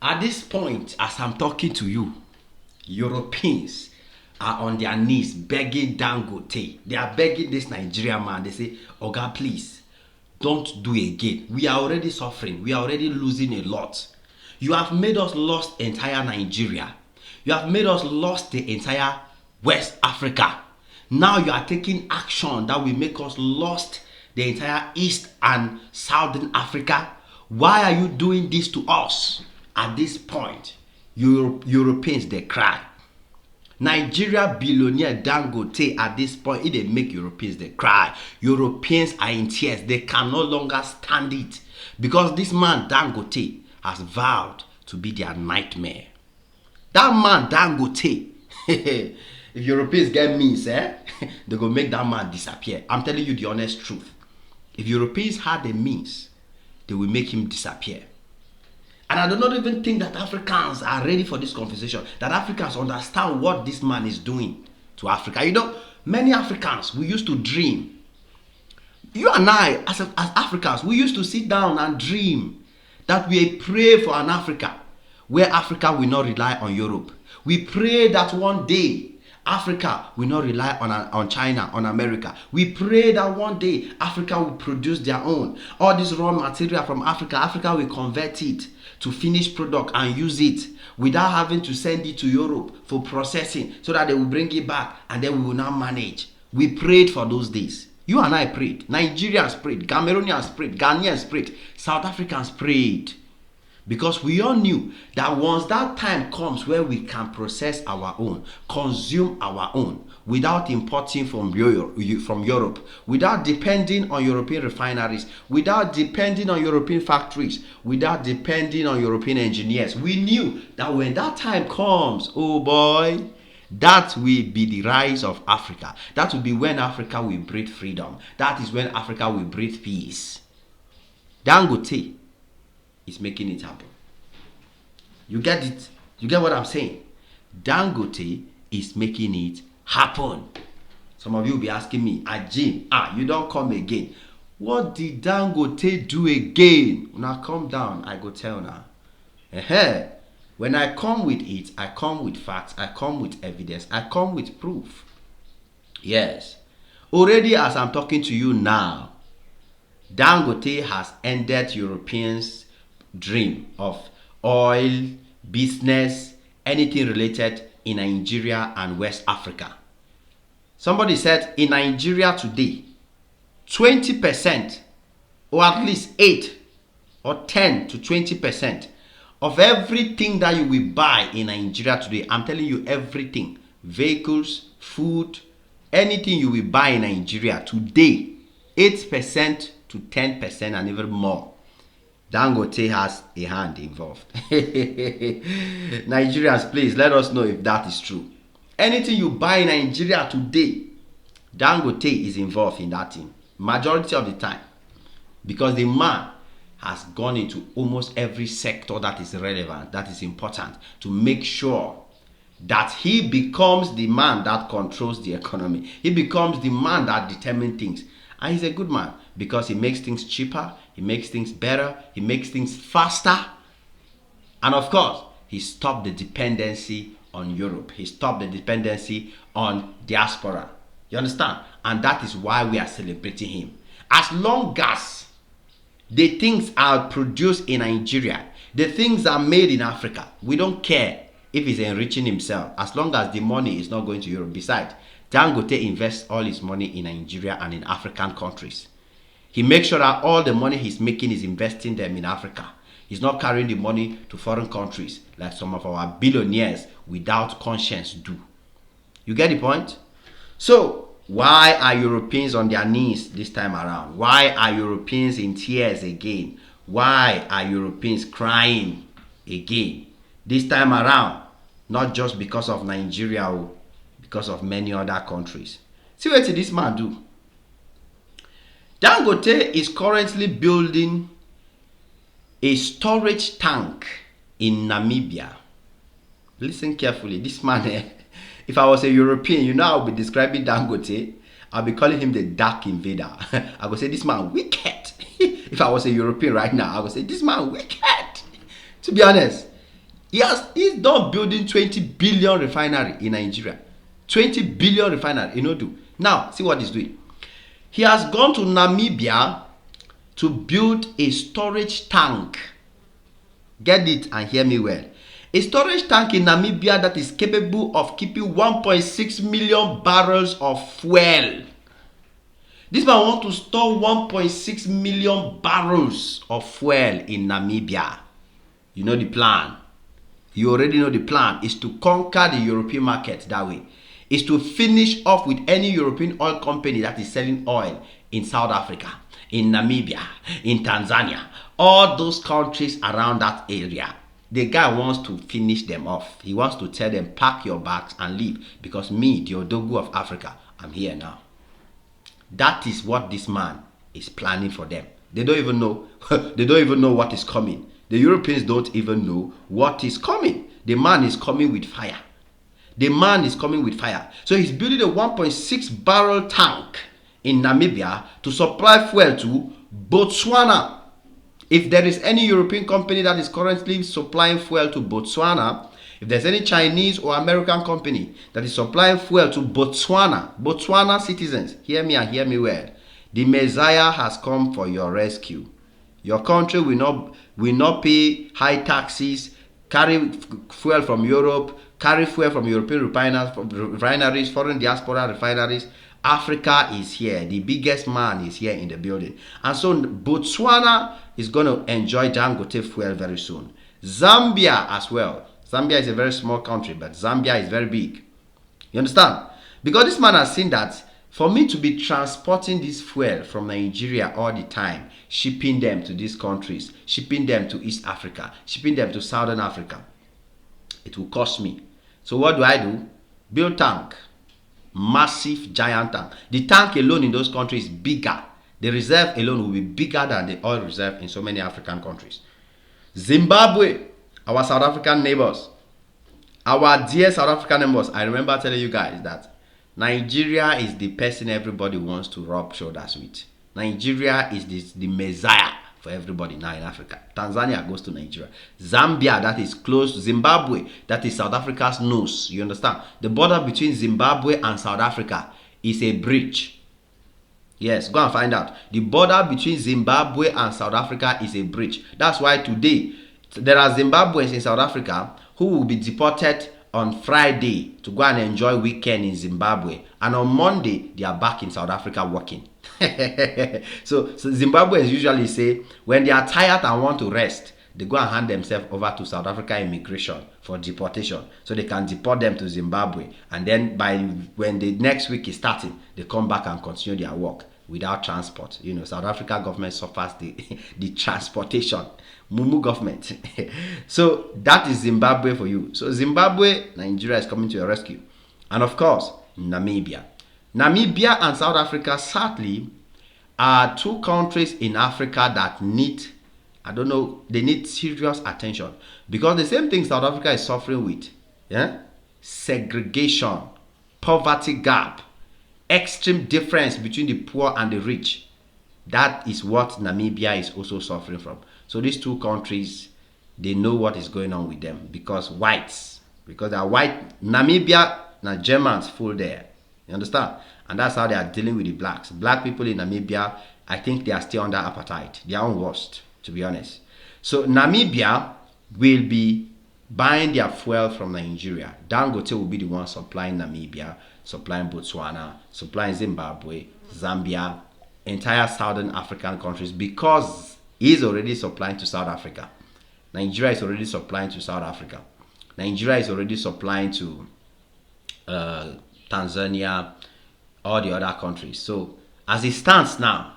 At this point, as I'm talking to you, Europeans are on their knees begging Dangote. They are begging this Nigerian man. They say, Oga, please, don't do again. We are already suffering. We are already losing a lot. You have made us lost entire Nigeria. You have made us lost the entire West Africa. Now you are taking action that will make us lost the entire East and Southern Africa. Why are you doing this to us? At this point, Europeans, they cry. Nigeria billionaire Dangote, at this point, they make Europeans, they cry. Europeans are in tears. They can no longer stand it. Because this man Dangote has vowed to be their nightmare. That man Dangote, if Europeans get means, they go make that man disappear. I'm telling you the honest truth. If Europeans had the means, they will make him disappear. And I do not even think that Africans are ready for this conversation. That Africans understand what this man is doing to Africa. You know, many Africans, we used to dream. You and I, as Africans, we used to sit down and dream that we pray for an Africa where Africa will not rely on Europe. We pray that one day Africa will not rely on China, on America. We pray that one day Africa will produce their own. All this raw material from Africa, Africa will convert it to finished product and use it without having to send it to Europe for processing so that they will bring it back and then we will now manage. We prayed for those days. You and I prayed. Nigerians prayed. Cameroonians prayed. Ghanaians prayed. South Africans prayed. Because we all knew that once that time comes where we can process our own, consume our own, without importing from Europe, without depending on European refineries, without depending on European factories, without depending on European engineers, we knew that when that time comes, oh boy, that will be the rise of Africa. That will be when Africa will breathe freedom. That is when Africa will breathe peace. Dangote is making it happen. You get it? You get what I'm saying? Dangote is making it happen. Some of you will be asking me, Ajim, you don't come again. What did Dangote do again? Now calm down, I go tell now. When I come with it, I come with facts, I come with evidence, I come with proof. Yes. Already as I'm talking to you now, Dangote has ended Europeans' dream of oil, business, anything related in Nigeria and West Africa. Somebody said in Nigeria today, 20% or at least 8 or 10 to 20% of everything that you will buy in Nigeria today, I'm telling you everything, vehicles, food, anything you will buy in Nigeria today, 8% to 10% and even more, Dangote has a hand involved. Nigerians, please let us know if that is true. Anything you buy in Nigeria today, Dangote is involved in that thing. Majority of the time. Because the man has gone into almost every sector that is relevant, that is important, to make sure that he becomes the man that controls the economy. He becomes the man that determines things. And he's a good man because he makes things cheaper, he makes things better, he makes things faster. And of course, he stopped the dependency on Europe. He stopped the dependency on diaspora. You understand? And that is why we are celebrating him. As long as the things are produced in Nigeria, the things are made in Africa, we don't care if he's enriching himself, as long as the money is not going to Europe. Besides, Dangote invests all his money in Nigeria and in African countries. He makes sure that all the money he's making is investing them in Africa. He's not carrying the money to foreign countries like some of our billionaires without conscience do. You get the point? So, why are Europeans on their knees this time around? Why are Europeans in tears again? Why are Europeans crying again? This time around, not just because of Nigeria, because of many other countries. See what this man do. Dangote is currently building a storage tank in Namibia. Listen carefully. This man, if I was a European, you know, I would be describing Dangote. I'll be calling him the dark invader. I would say this man wicked. If I was a European right now, I would say this man wicked. To be honest, He's done building 20 billion refinery in Nigeria. 20 billion refinery, do. Now, see what he's doing. He has gone to Namibia to build a storage tank. Get it and hear me well. A storage tank in Namibia that is capable of keeping 1.6 million barrels of fuel. This man wants to store 1.6 million barrels of fuel in Namibia. You know the plan. You already know the plan is to conquer the European market that way. Is to finish off with any European oil company that is selling oil in South Africa, in Namibia, in Tanzania, all those countries around that area. The guy wants to finish them off. He wants to tell them, pack your bags and leave, because me, the Odogu of Africa, I'm here now. That is what this man is planning for them. They don't even know. They don't even know what is coming. The Europeans don't even know what is coming. The man is coming with fire. The man is coming with fire. So he's building a 1.6 barrel tank in Namibia to supply fuel to Botswana. If there is any European company that is currently supplying fuel to Botswana, if there's any Chinese or American company that is supplying fuel to Botswana citizens, hear me and hear me well. The Messiah has come for your rescue. Your country will not pay high taxes, carry fuel from Europe, carry fuel from European refineries, foreign diaspora refineries. Africa is here. The biggest man is here in the building. And so Botswana is going to enjoy Dangote fuel very soon. Zambia as well. Zambia is a very small country, but Zambia is very big. You understand? Because this man has seen that for me to be transporting this fuel from Nigeria all the time, shipping them to these countries, shipping them to East Africa, shipping them to Southern Africa, it will cost me. So what do? Build tank. Massive giant tank. The tank alone in those countries is bigger. The reserve alone will be bigger than the oil reserve in so many African countries. Zimbabwe, our South African neighbors, our dear South African neighbors. I remember telling you guys that Nigeria is the person everybody wants to rub shoulders with. Nigeria is the messiah for everybody now in Africa. Tanzania goes to Nigeria. Zambia, that is close. Zimbabwe, that is South Africa's nose. You understand? The border between Zimbabwe and South Africa is a bridge. Yes, go and find out. The border between Zimbabwe and South Africa is a bridge. That's why today there are Zimbabweans in South Africa who will be deported on Friday to go and enjoy weekend in Zimbabwe. And on Monday, they are back in South Africa working. so Zimbabweans usually say when they are tired and want to rest, they go and hand themselves over to South Africa immigration for deportation, so they can deport them to Zimbabwe, and then when the next week is starting, they come back and continue their work without transport. South Africa government suffers the transportation. Mumu government. So that is Zimbabwe for you. So Zimbabwe, Nigeria is coming to your rescue. And of course, Namibia and South Africa, sadly, are two countries in Africa that need, they need serious attention. Because the same thing South Africa is suffering with, segregation, poverty gap, extreme difference between the poor and the rich. That is what Namibia is also suffering from. So these two countries, they know what is going on with them because they are white. Namibia, now Germans full there. You understand? And that's how they are dealing with the blacks. Black people in Namibia, I think they are still under apartheid. Their own worst, to be honest. So Namibia will be buying their fuel from Nigeria. Dangote will be the one supplying Namibia, supplying Botswana, supplying Zimbabwe, Zambia, entire Southern African countries, because he's already supplying to South Africa. Nigeria is already supplying to South Africa. Nigeria is already supplying to Tanzania, all the other countries. So as it stands now,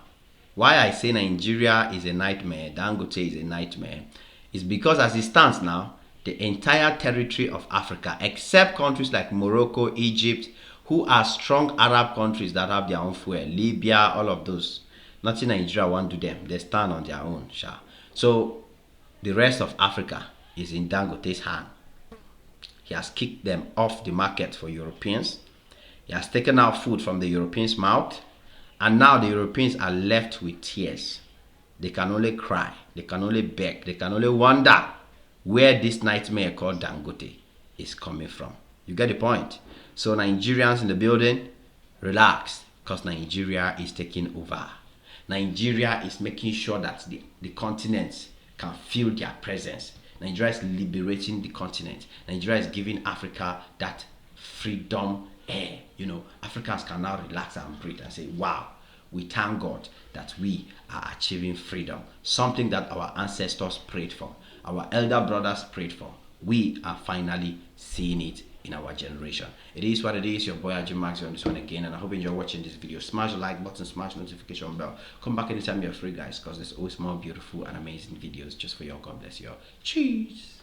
why I say Nigeria is a nightmare, Dangote is a nightmare, is because as it stands now, the entire territory of Africa, except countries like Morocco, Egypt, who are strong Arab countries that have their own fuel, Libya, all of those, nothing Nigeria won't do them. They stand on their own. So the rest of Africa is in Dangote's hand. He has kicked them off the market for Europeans. He has taken out food from the Europeans' mouth. And now the Europeans are left with tears. They can only cry. They can only beg. They can only wonder where this nightmare called Dangote is coming from. You get the point? So Nigerians in the building, relax, because Nigeria is taking over. Nigeria is making sure that the continent can feel their presence. Nigeria is liberating the continent. Nigeria is giving Africa that freedom air. You know, Africans can now relax and breathe and say, wow, we thank God that we are achieving freedom. Something that our ancestors prayed for, our elder brothers prayed for. We are finally seeing it in our generation. It is what it is. Your boy Ajim Max on this one again, and I hope you enjoy watching this video. Smash the like button, smash the notification bell. Come back anytime you're free, guys, because there's always more beautiful and amazing videos just for you. God bless you all. Cheers.